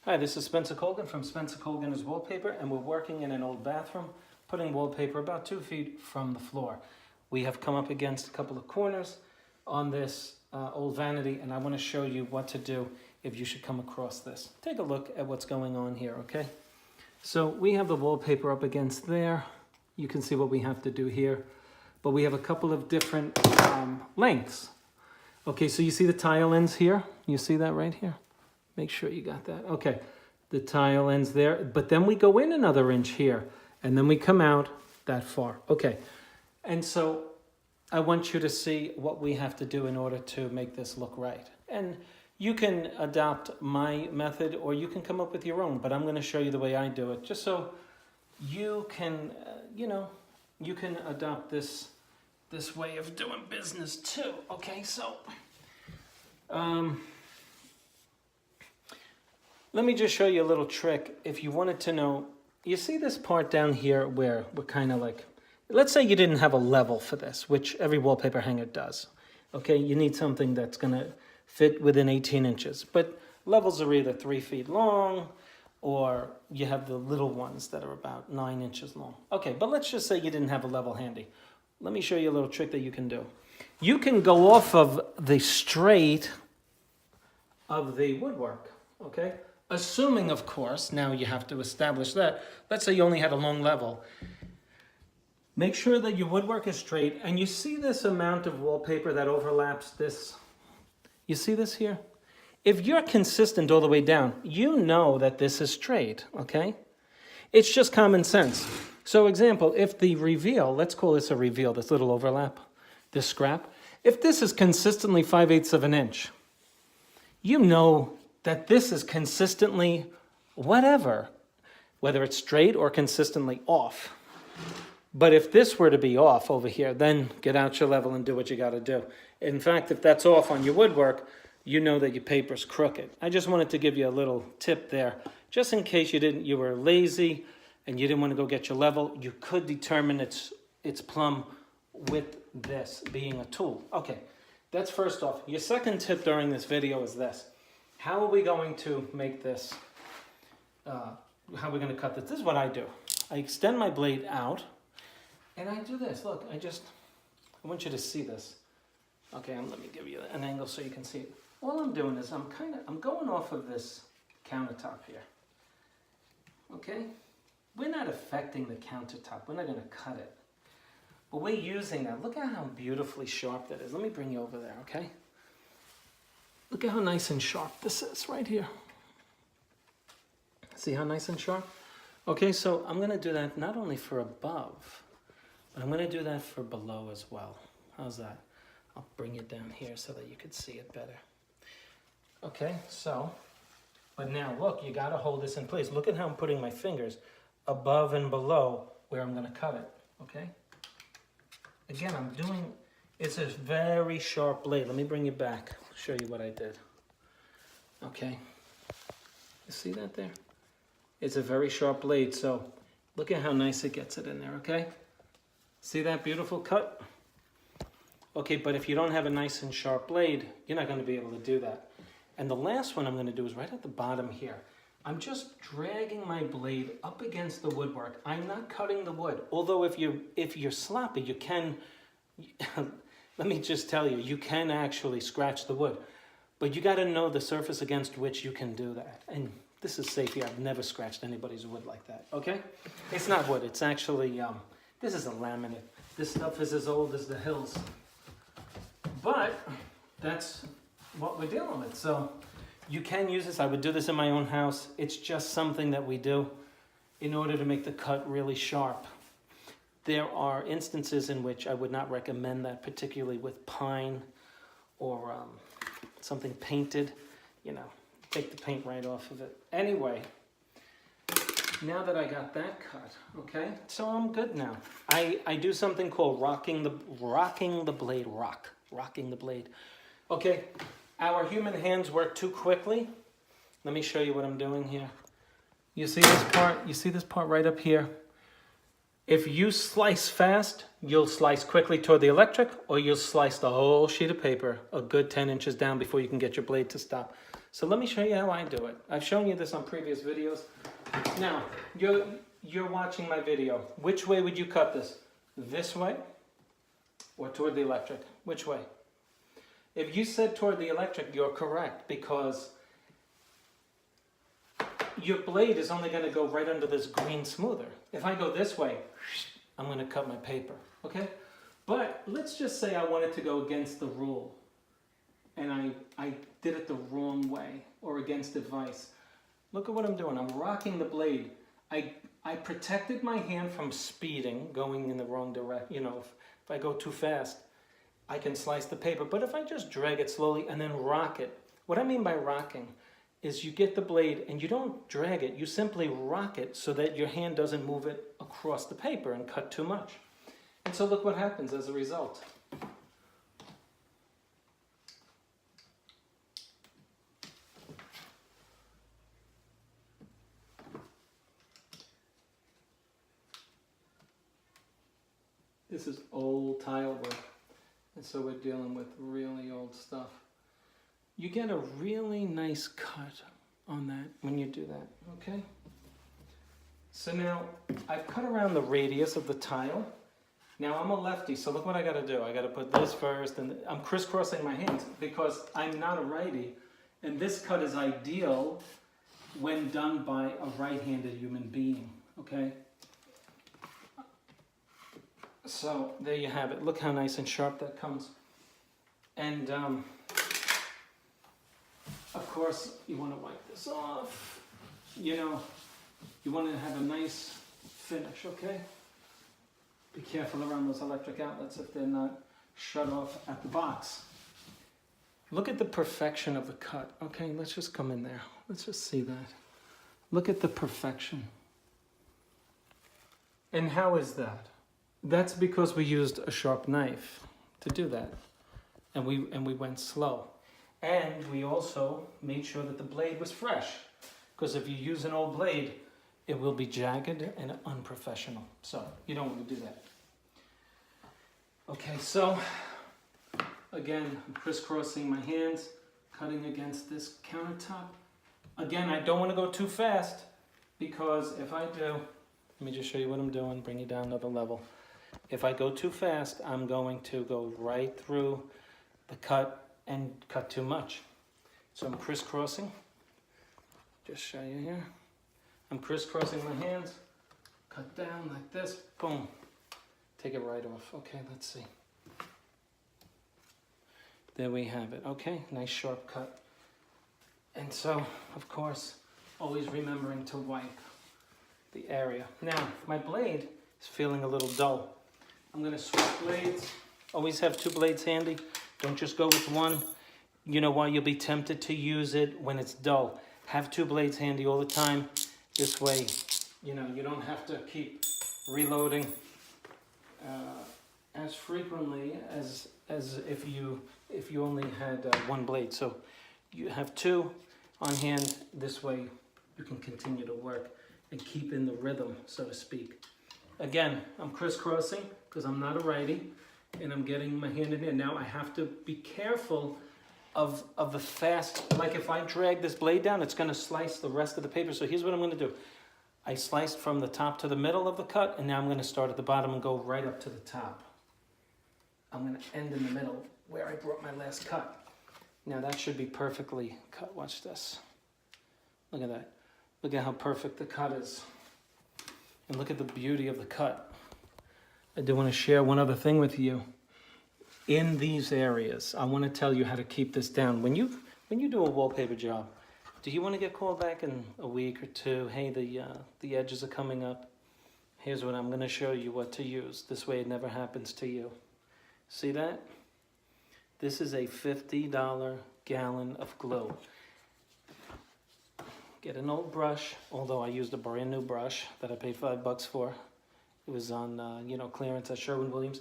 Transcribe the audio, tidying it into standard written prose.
Hi, this is Spencer Colgan from Spencer Colgan is Wallpaper, and we're working in an old bathroom, putting wallpaper about 2 feet from the floor. We have come up against a couple of corners on this old vanity, and I want to show you what to do if you should come across this. Take a look at what's going on here, okay? So we have the wallpaper up against there. You can see what we have to do here, but we have a couple of different lengths. Okay, so you see the tile ends here? You see that right here? Make sure you got that. Okay, the tile ends there, but then we go in another inch here, and then we come out that far. Okay, and so I want you to see what we have to do in order to make this look right. And you can adopt my method, or you can come up with your own, but I'm going to show you the way I do it, just so you can, you can adopt this way of doing business too. Okay, so let me just show you a little trick. If you wanted to know, you see this part down here where we're kind of like, let's say you didn't have a level for this, which every wallpaper hanger does. Okay, you need something that's going to fit within 18 inches. But levels are either 3 feet long, or you have the little ones that are about 9 inches long. Okay, but let's just say you didn't have a level handy. Let me show you a little trick that you can do. You can go off of the straight of the woodwork, okay? Assuming, of course, now you have to establish that. Let's say you only had a long level. Make sure that your woodwork is straight, and you see this amount of wallpaper that overlaps this. You see this here? If you're consistent all the way down, you know that this is straight, okay? It's just common sense. So example, if the reveal, let's call this a reveal, this little overlap, this scrap, if this is consistently 5/8 of an inch, you know that this is consistently whatever, whether it's straight or consistently off. But if this were to be off over here, then get out your level and do what you got to do. In fact, if that's off on your woodwork, you know that your paper's crooked. I just wanted to give you a little tip there, just in case you were lazy and you didn't want to go get your level. You could determine its plumb with this being a tool. Okay, that's first off. Your second tip during this video is this. How are we going to make this, how are we going to cut this? This is what I do. I extend my blade out, and I do this. Look, I want you to see this. Okay, let me give you an angle so you can see it. All I'm doing is I'm going off of this countertop here. Okay? We're not affecting the countertop. We're not going to cut it. But we're using that. Look at how beautifully sharp that is. Let me bring you over there, okay? Look at how nice and sharp this is right here. See how nice and sharp? Okay, so I'm going to do that not only for above, but I'm going to do that for below as well. How's that? I'll bring it down here so that you can see it better. Okay, so, but now look, you got to hold this in place. Look at how I'm putting my fingers above and below where I'm going to cut it, okay? Again, it's a very sharp blade. Let me bring you back, show you what I did. Okay, you see that there? It's a very sharp blade, so look at how nice it gets it in there, okay? See that beautiful cut? Okay, but if you don't have a nice and sharp blade, you're not going to be able to do that. And the last one I'm going to do is right at the bottom here. I'm just dragging my blade up against the woodwork. I'm not cutting the wood. Although if you're sloppy, you can, let me just tell you, you can actually scratch the wood. But you got to know the surface against which you can do that. And this is safe here. I've never scratched anybody's wood like that, okay? It's not wood. It's actually, this is a laminate. This stuff is as old as the hills. But that's what we're dealing with. So you can use this. I would do this in my own house. It's just something that we do in order to make the cut really sharp. There are instances in which I would not recommend that, particularly with pine or something painted. Take the paint right off of it. Anyway, now that I got that cut, okay, so I'm good now. I do something called rocking the blade. Rocking the blade. Okay, our human hands work too quickly. Let me show you what I'm doing here. You see this part? You see this part right up here? If you slice fast, you'll slice quickly toward the electric, or you'll slice the whole sheet of paper a good 10 inches down before you can get your blade to stop. So let me show you how I do it. I've shown you this on previous videos. Now, you're watching my video. Which way would you cut this? This way or toward the electric? Which way? If you said toward the electric, you're correct, because your blade is only going to go right under this green smoother. If I go this way, I'm going to cut my paper, okay? But let's just say I wanted to go against the rule, and I did it the wrong way, or against advice. Look at what I'm doing. I'm rocking the blade. I protected my hand from speeding, going in the wrong direction. You know, if I go too fast, I can slice the paper. But if I just drag it slowly and then rock it, what I mean by rocking is you get the blade and you don't drag it, you simply rock it so that your hand doesn't move it across the paper and cut too much. And so look what happens as a result. This is old tile work, and so we're dealing with really old stuff. You get a really nice cut on that when you do that, okay? So now, I've cut around the radius of the tile. Now I'm a lefty, so look what I gotta do. I gotta put this first, and I'm crisscrossing my hands because I'm not a righty, and this cut is ideal when done by a right-handed human being, okay? So there you have it. Look how nice and sharp that comes. And of course, you want to wipe this off. You know, you want to have a nice finish, okay? Be careful around those electric outlets if they're not shut off at the box. Look at the perfection of the cut. Okay, let's just come in there. Let's just see that. Look at the perfection. And how is that? That's because we used a sharp knife to do that. And we went slow. And we also made sure that the blade was fresh. Because if you use an old blade, it will be jagged and unprofessional. So you don't want to do that. Okay, so again, I'm crisscrossing my hands, cutting against this countertop. Again, I don't want to go too fast, because if I do, let me just show you what I'm doing, bring you down another level. If I go too fast, I'm going to go right through the cut and cut too much. So I'm crisscrossing. Just show you here. I'm crisscrossing my hands, cut down like this, boom. Take it right off. Okay, let's see. There we have it. Okay, nice sharp cut. And so, of course, always remembering to wipe the area. Now, my blade is feeling a little dull. I'm gonna switch blades. Always have two blades handy. Don't just go with one. You know why? You'll be tempted to use it when it's dull. Have two blades handy all the time. This way, you know, you don't have to keep reloading as frequently as if you only had one blade. So you have two on hand. This way you can continue to work and keep in the rhythm, so to speak. Again, I'm crisscrossing because I'm not a righty, and I'm getting my hand in here. Now I have to be careful of the fast, like if I drag this blade down, it's gonna slice the rest of the paper. So here's what I'm gonna do. I sliced from the top to the middle of the cut, and now I'm gonna start at the bottom and go right up to the top. I'm gonna end in the middle where I brought my last cut. Now that should be perfectly cut. Watch this. Look at that. Look at how perfect the cut is. And look at the beauty of the cut. I do want to share one other thing with you. In these areas, I want to tell you how to keep this down. When you do a wallpaper job, do you want to get called back in a week or two? Hey, the edges are coming up. Here's what I'm going to show you what to use. This way it never happens to you. See that? This is a $50 gallon of glue. Get an old brush, although I used a brand new brush that I paid $5 for. It was on clearance at Sherwin-Williams.